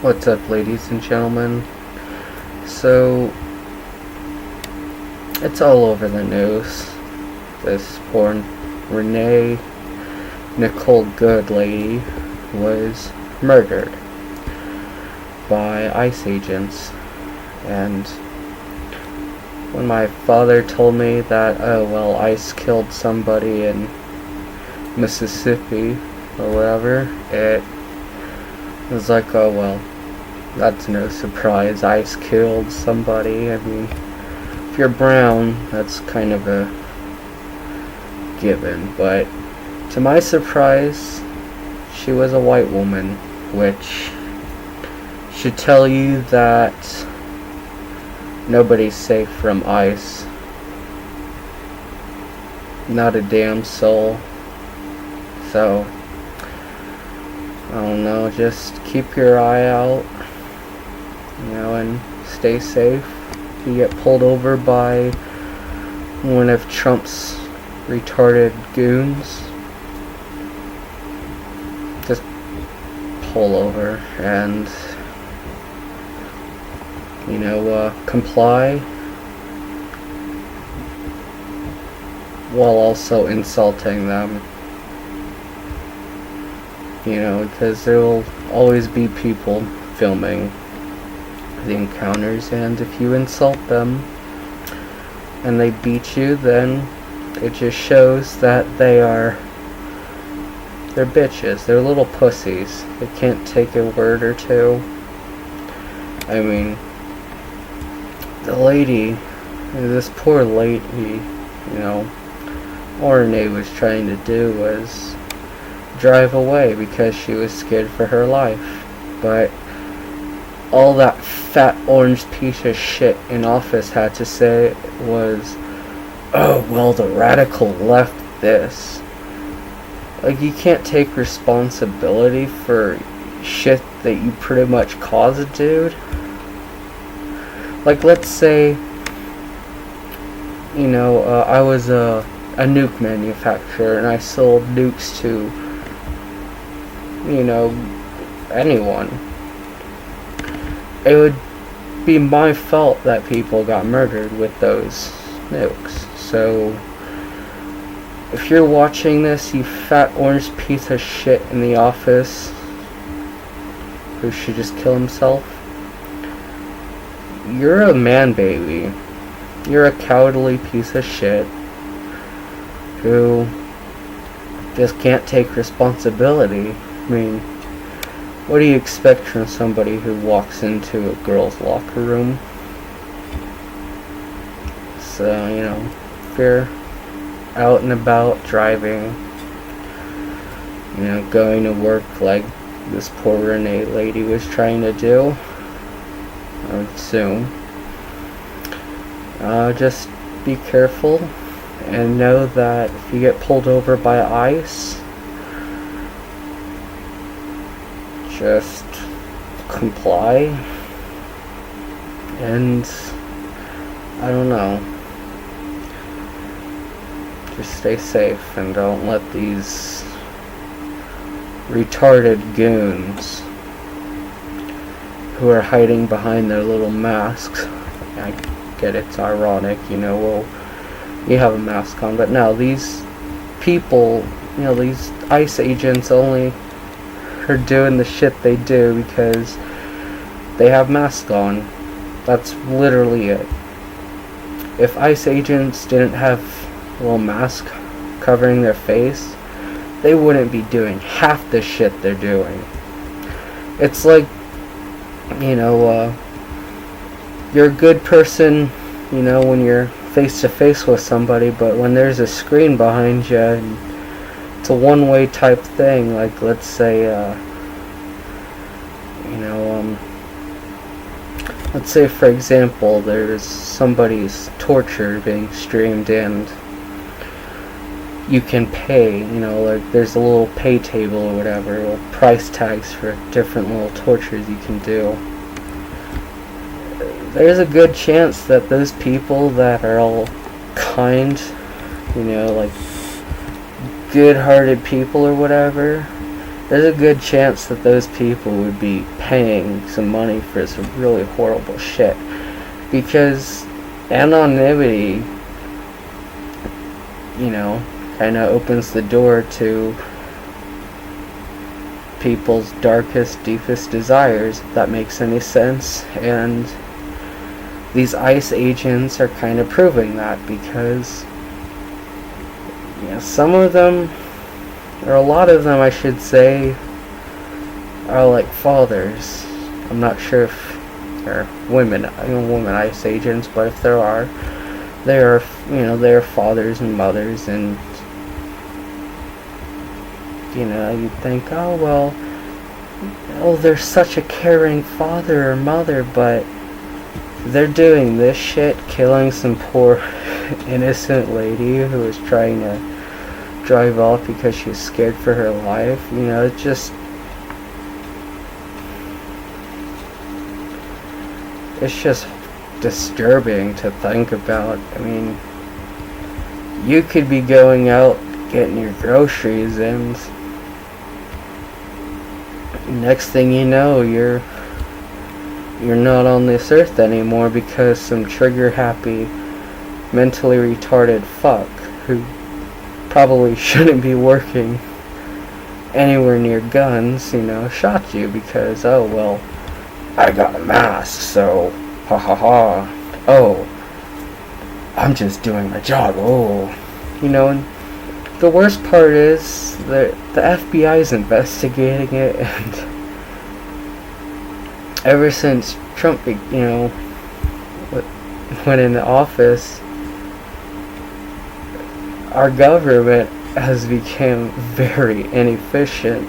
What's up, ladies and gentlemen? So, it's all over the news. This poor Renee Nicole Good lady was murdered by ICE agents. And when my father told me that, ICE killed somebody in Mississippi or whatever, it was like, that's no surprise. ICE killed somebody. I mean, if you're brown, that's kind of a given. But to my surprise, she was a white woman, which should tell you that nobody's safe from ICE. Not a damn soul. So, I don't know, just keep your eye out, and stay safe. If you get pulled over by one of Trump's retarded goons, just pull over and, comply while also insulting them. Because there will always be people filming the encounters, and if you insult them and they beat you, then it just shows that they're bitches. They're little pussies. They can't take a word or two. I mean, this poor lady, all Renee was trying to do was drive away because she was scared for her life. But all that fat orange piece of shit in office had to say was, the radical left this. Like, you can't take responsibility for shit that you pretty much caused, dude. Like, let's say, I was a nuke manufacturer and I sold nukes to anyone. It would be my fault that people got murdered with those nukes. So if you're watching this, you fat orange piece of shit in the office who should just kill himself, you're a man baby. You're a cowardly piece of shit who just can't take responsibility. I mean, what do you expect from somebody who walks into a girl's locker room? So, if you're out and about driving, going to work like this poor Renee lady was trying to do, I would assume, just be careful and know that if you get pulled over by ICE, just comply and I don't know, just stay safe and don't let these retarded goons who are hiding behind their little masks. I get it's ironic, you have a mask on, but no, these people, these ICE agents only are doing the shit they do because they have masks on. That's literally it. If ICE agents didn't have a little mask covering their face, they wouldn't be doing half the shit they're doing. It's like, you're a good person, when you're face to face with somebody, but when there's a screen behind you and it's a one-way type thing, like let's say, let's say for example, there's somebody's torture being streamed and you can pay, like there's a little pay table or whatever, little price tags for different little tortures you can do. There's a good chance that those people that are all kind, like good-hearted people or whatever, there's a good chance that those people would be paying some money for some really horrible shit. Because anonymity, kind of opens the door to people's darkest, deepest desires, if that makes any sense. And these ICE agents are kind of proving that, because some of them, or a lot of them I should say, are like fathers. I'm not sure if they're women ICE agents, but if there are, they're fathers and mothers, and you'd think, they're such a caring father or mother, but they're doing this shit, killing some poor innocent lady who was trying to drive off because she was scared for her life. It's just disturbing to think about. I mean, you could be going out getting your groceries, and next thing you know, you're not on this earth anymore because some trigger-happy, mentally retarded fuck who probably shouldn't be working anywhere near guns, shot you because, I got a mask, so, ha ha ha, I'm just doing my job, and the worst part is that the FBI is investigating it, and ever since Trump, went into office, our government has become very inefficient,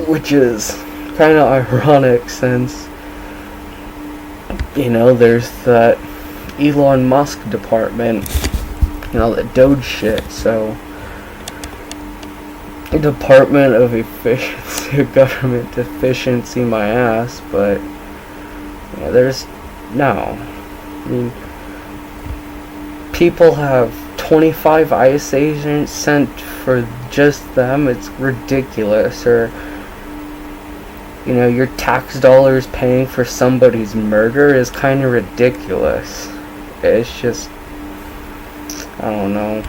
which is kind of ironic since, there's that Elon Musk department, that Doge shit, so Department of Efficiency, government efficiency, my ass, but people have 25 ICE agents sent for just them. It's ridiculous. Or your tax dollars paying for somebody's murder is kind of ridiculous. It's just, I don't know.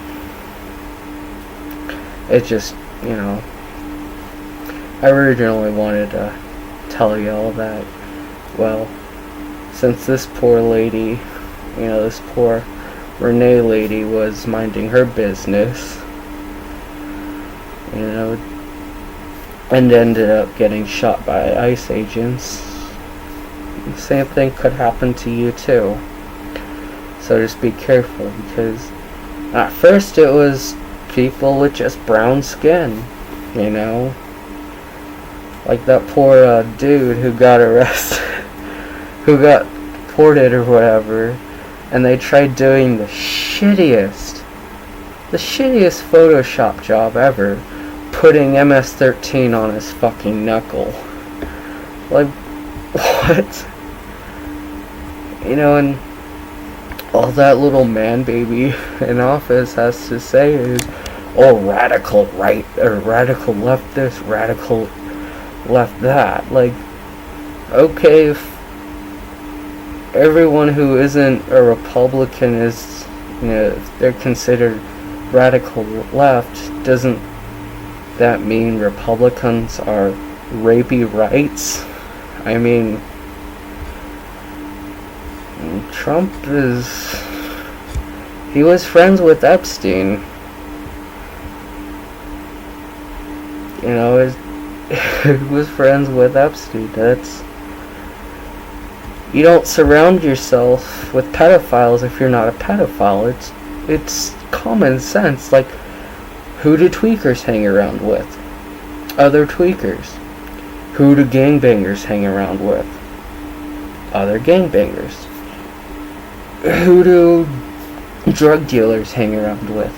It just, I originally wanted to tell y'all that, since this poor lady, this poor Renee lady was minding her business, and ended up getting shot by ICE agents, the same thing could happen to you too. So just be careful, because at first it was people with just brown skin, like that poor dude who got arrested, who got deported or whatever, and they tried doing the shittiest Photoshop job ever, putting MS-13 on his fucking knuckle. Like, what? And all that little man baby in office has to say is, radical right, or radical left this, radical left that. Like, okay, if everyone who isn't a Republican is, if they're considered radical left, doesn't that mean Republicans are rapey rights? I mean, Trump he was friends with Epstein. He was friends with Epstein. You don't surround yourself with pedophiles if you're not a pedophile. It's common sense. Like, who do tweakers hang around with? Other tweakers. Who do gangbangers hang around with? Other gangbangers. Who do drug dealers hang around with?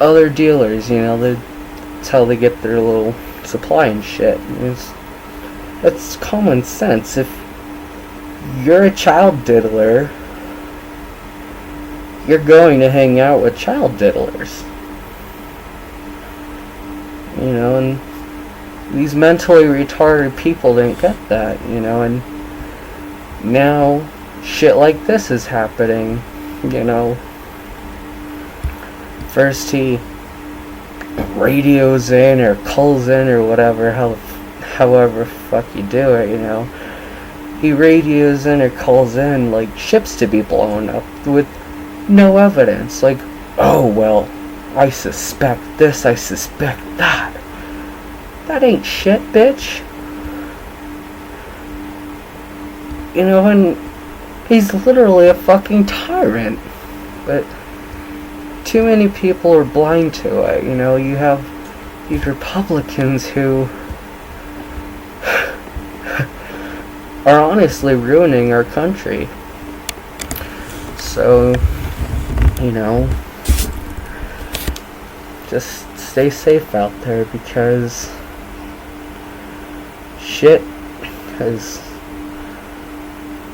Other dealers, that's how they get their little supply and shit. It's common sense. If you're a child diddler, you're going to hang out with child diddlers. You know, and these mentally retarded people didn't get that, you know, and now shit like this is happening, you know. First he radios in or calls in or whatever, however fuck you do it, you know. He radios in or calls in like ships to be blown up with no evidence. Like, oh well, I suspect this, I suspect that. That ain't shit, bitch. You know, and he's literally a fucking tyrant. But too many people are blind to it. You know, you have these Republicans who are honestly ruining our country. So, you know, just stay safe out there, because shit has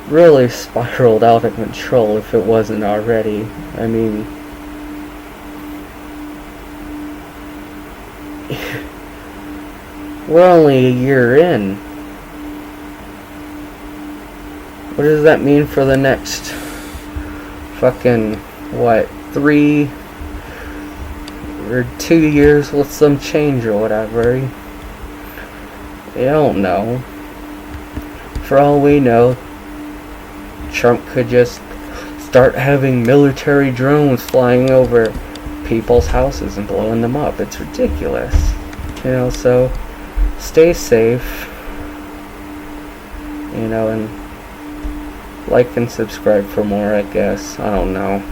really spiraled out of control if it wasn't already. I mean, we're only a year in. What does that mean for the next fucking, 3 or 2 years with some change or whatever? You don't know. For all we know, Trump could just start having military drones flying over people's houses and blowing them up. It's ridiculous. You know, so stay safe. You know, and like and subscribe for more, I guess. I don't know.